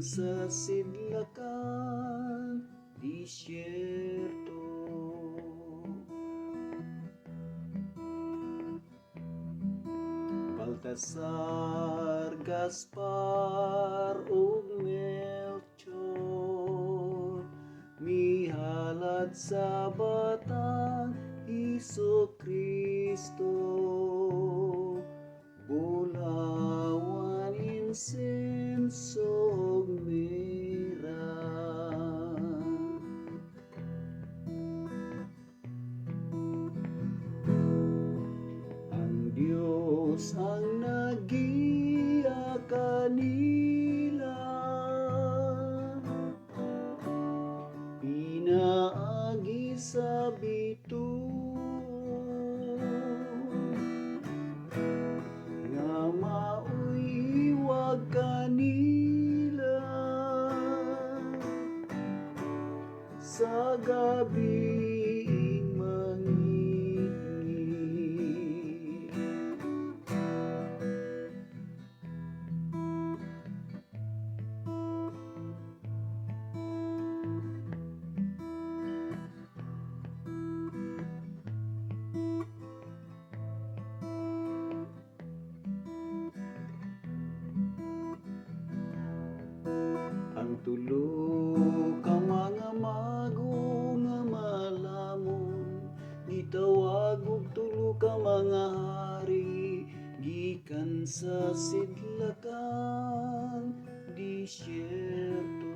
sa sidlakan disyerto. Baltasar, Gaspar ug Melchor, mihalad sa batang Hesukristo, bulawan insenso ug mira. Ang Diyos ang nagiya kanila, pinaagi sa bituon, nga mao'y iwag kanila sa gabiing mangitngit. Ang tulo ka mga mago nga malamon, gitawag og tulo ka mga hari, gikan sa sidlakan disyerto.